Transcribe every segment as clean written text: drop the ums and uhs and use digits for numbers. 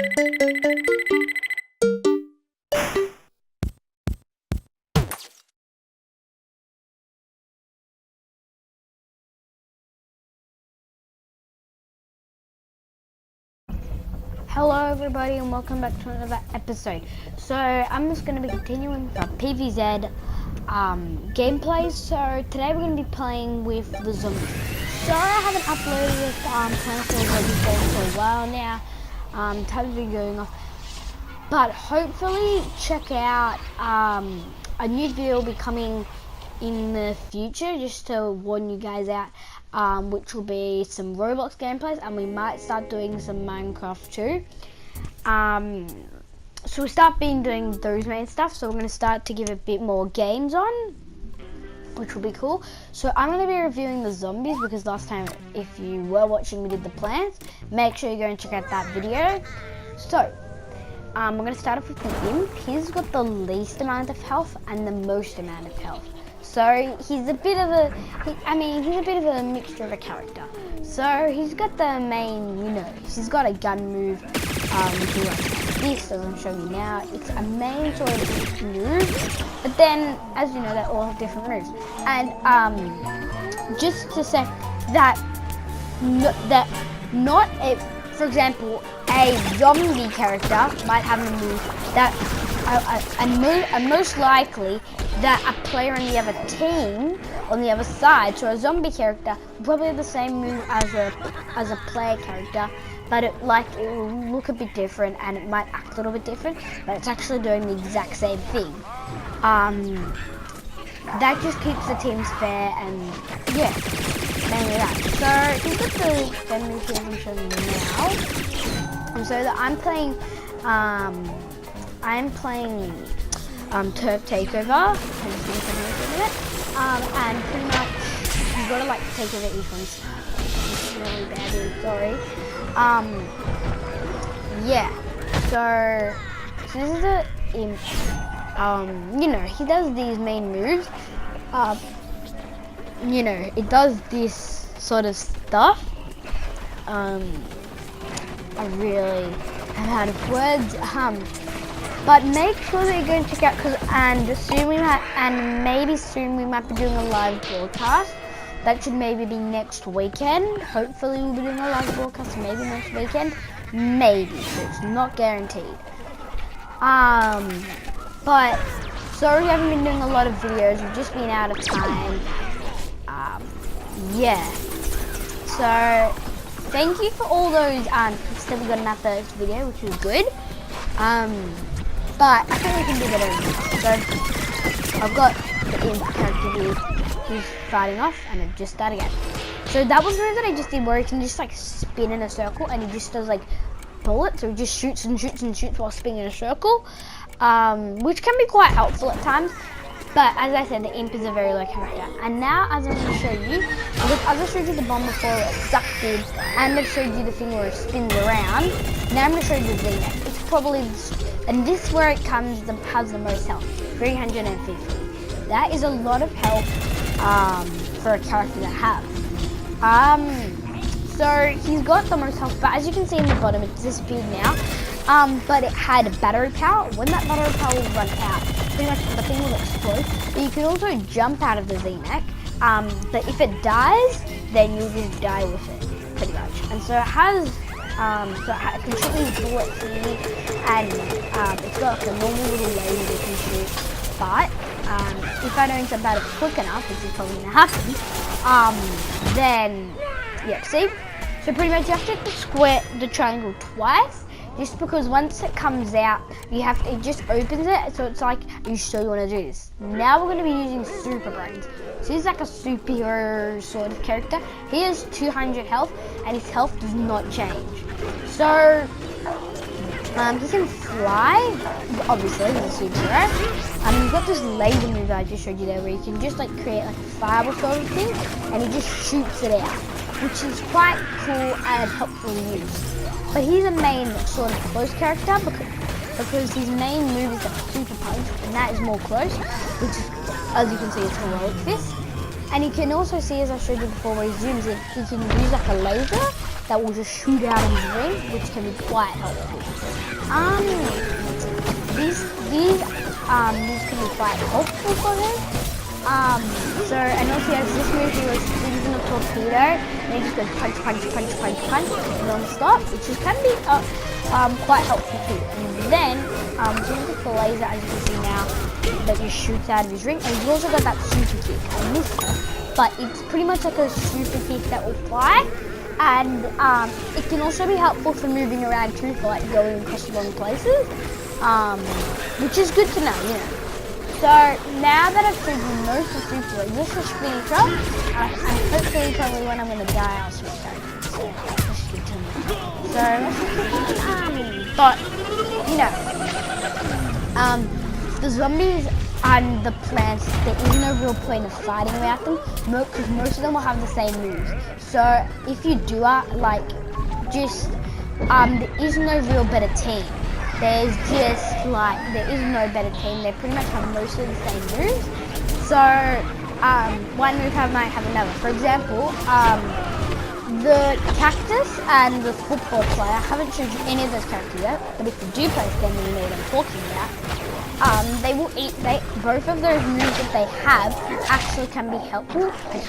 Hello everybody and welcome back to another episode. So I'm just going to be continuing the PvZ gameplay. So today we're going to be playing with the zombies. Sorry I haven't uploaded Plants vs Zombies game for a while now. Time's been going off. But hopefully check out a new video will be coming in the future, just to warn you guys out, which will be some Roblox gameplays, and we might start doing some Minecraft too. So we'll start doing those main stuff, so we're going to start to give a bit more games on, which will be cool. So I'm going to be reviewing the zombies, because last time, if you were watching, we did the plants. Make sure you go and check out that video. So we're going to start off with the imp. He's got the least amount of health and the most amount of health. So he's a bit of a mixture of a character. So he's got the main, he's got a gun move. He likes this, as I'm showing you now. It's a main sort of move, but then, as you know, they all have different moves. And just to say that, for example, a zombie character might have a move that, and most likely that a player on the other team, on the other side, so a zombie character, will probably have the same move as a player character, but it will look a bit different and it might act a little bit different, but it's actually doing the exact same thing. That just keeps the teams fair, and yeah, mainly that. So he's got the gun move here I'm showing you now. So that I'm playing Turf Takeover, and pretty much you've got to take over each one. It's really bad, sorry. Yeah. So this is a imp. He does these main moves. It does this sort of stuff. I really am out of words. But make sure that you go and check out, maybe soon we might be doing a live broadcast. That should maybe be next weekend. Hopefully we'll be doing a live broadcast maybe next weekend. Maybe, so it's not guaranteed. But sorry we haven't been doing a lot of videos. We've just been out of time. Yeah. So thank you for all those clicks that we got in that first video, which was good. But I think we can do better. So I've got the imp character here, who's fighting off, and it just started again. So that was the move that I just did, where he can just spin in a circle, and he just does bullets, so he just shoots and shoots and shoots while spinning in a circle, which can be quite helpful at times. But as I said, the imp is a very low character. And now, as I'm going to show you, because as I showed you the bomb before, it sucked in, and I showed you the thing where it spins around. Now I'm going to show you the Z-neck. It's probably, and this is where it has the most health, 350. That is a lot of health for a character to have. So he's got the most health, but as you can see in the bottom, it's disappeared now. But it had battery power. When that battery power will run out, pretty much the thing will explode. But you can also jump out of the Z-neck. But if it dies, then you'll just die with it, pretty much. And so it has, it can shoot these bullets here, and it's got a normal little laser that can shoot. But if I don't jump out of it quick enough, which is probably going to happen, then yeah, see. So pretty much you have to hit the triangle twice. Just because once it comes out, it just opens it, so it's like, are you sure you want to do this? Now we're going to be using Super Brains. So he's like a superhero sort of character. He has 200 health, and his health does not change. So, he can fly, obviously, he's a superhero. You've got this laser move that I just showed you there, where you can just create a fireball sort of thing, and he just shoots it out, which is quite cool and helpful to use. But he's a main sort of close character because his main move is a super punch, and that is more close, which is, as you can see, it's heroic fist. And you can also see, as I showed you before, where he zooms in, he can use a laser that will just shoot out of his ring, which can be quite helpful. These can be quite helpful for him. So, and also he has this move, he was using a torpedo, and he just goes punch, punch, punch, punch, punch, non-stop, which is, can be quite helpful too. And then, he's got the laser, as you can see now, that just shoots out of his ring, and he's also got that super kick. I missed it, but it's pretty much like a super kick that will fly, and it can also be helpful for moving around too, for like going across long places, which is good to know, you know. So now that I've proved most of the super, this is speed drop, and hopefully probably when I'm gonna die I'll switch characters. So let's just continue. So let's just continue. But you know, the zombies and the plants, there is no real point of fighting about them because most of them will have the same moves. So if you do like just there is no real better team. There's just like, there is no better team. They pretty much have most of the same moves. So one move might have another. For example, the cactus and the football player, I haven't shown you any of those characters yet, but if you do play them, then you know what I'm talking about. They will eat, both of those moves that they have actually can be helpful. They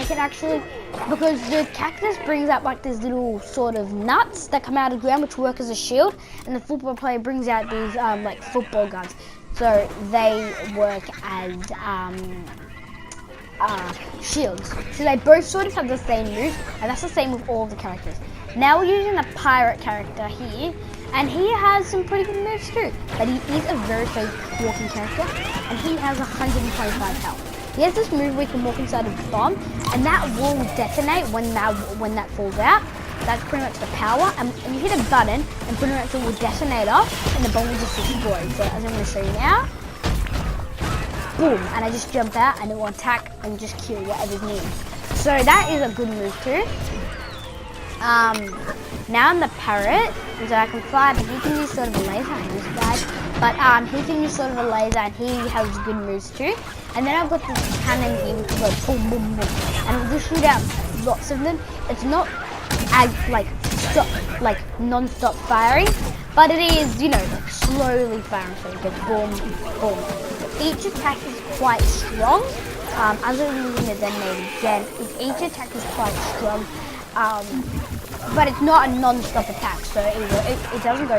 can actually, because the cactus brings out like these little sort of nuts that come out of the ground which work as a shield, and the football player brings out these like football guns. So they work as shields. So they both sort of have the same moves, and that's the same with all of the characters. Now we're using a pirate character here, and he has some pretty good moves too. But he is a very fast walking character, and he has 125 health. He has this move where he can walk inside of the bomb, and that will detonate when that falls out. That's pretty much the power, and you hit a button, and pretty much it will detonate off, and the bomb will just explode. So as I'm going to show you now, boom, and I just jump out, and it will attack and just kill whatever's near. So that is a good move too. Now I'm the parrot, so I can fly, but he can use sort of a laser, and this guy. But he can use sort of a laser, and he has good moves too. And then I've got this cannon here, which goes boom, boom, boom, and it will just shoot out lots of them. It's not as like non-stop firing, but it is, you know, slowly firing. So it goes boom, boom. Each attack is quite strong. Other than using the detonating gen, each attack is quite strong. But it's not a non-stop attack, so it doesn't go.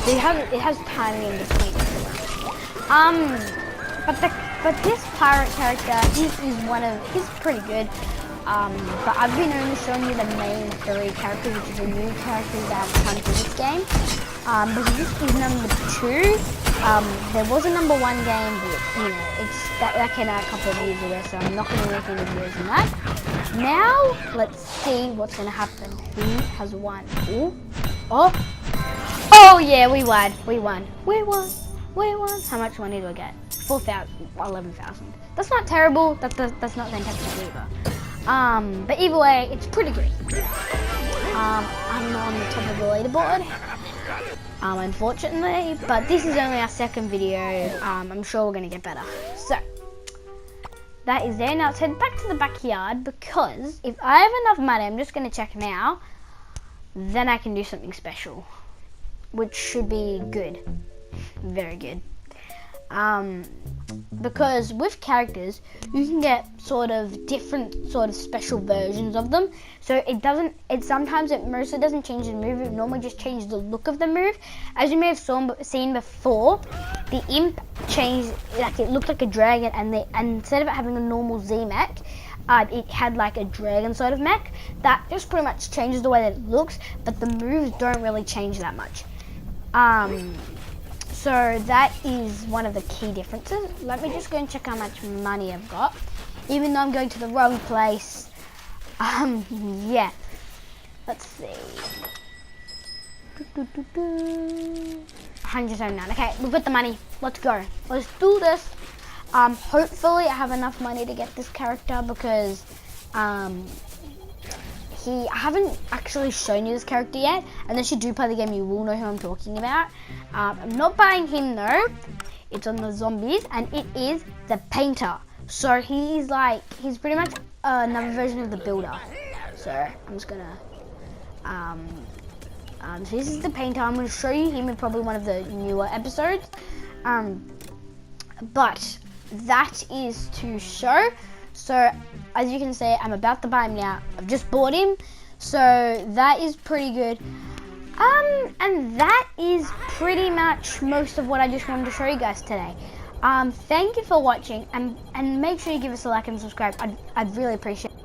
It has timing in between. But this pirate character, he's pretty good. But I've been only showing you the main 3 characters, which is the new characters that have come to this game. Because this is number 2. There was a number 1 game, but you know, that came out a couple of years ago, so I'm not going to make any videos on that. Now, let's see what's going to happen. Who has won? Ooh. Oh yeah, we won. How much money do I get? 4,000, 11,000. That's not terrible. That's not fantastic either. But either way, it's pretty good. I'm not on the top of the leaderboard, unfortunately, but this is only our 2nd video. I'm sure we're going to get better. So, that is there. Now let's head back to the backyard, because if I have enough money, I'm just going to check now, then I can do something special, which should be good. Very good. Because with characters, you can get sort of different sort of special versions of them. So sometimes it mostly doesn't change the move, it normally just changes the look of the move. As you may have seen before, the imp changed, like it looked like a dragon, and instead of it having a normal Z mech, it had like a dragon sort of mech. That just pretty much changes the way that it looks, but the moves don't really change that much. So that is one of the key differences. Let me just go and check how much money I've got. Even though I'm going to the wrong place. Yeah. Let's see. 179. Okay, we've got the money. Let's go. Let's do this. Hopefully I have enough money to get this character, because I haven't actually shown you this character yet. Unless you do play the game, you will know who I'm talking about. I'm not buying him though. It's on the zombies, and it is the painter. So he's pretty much another version of the builder. So I'm just gonna, so this is the painter. I'm gonna show you him in probably one of the newer episodes. But that is to show. So as you can see, I'm about to buy him now. I've just bought him. So that is pretty good. And that is pretty much most of what I just wanted to show you guys today. Thank you for watching, and make sure you give us a like and subscribe. I'd really appreciate it.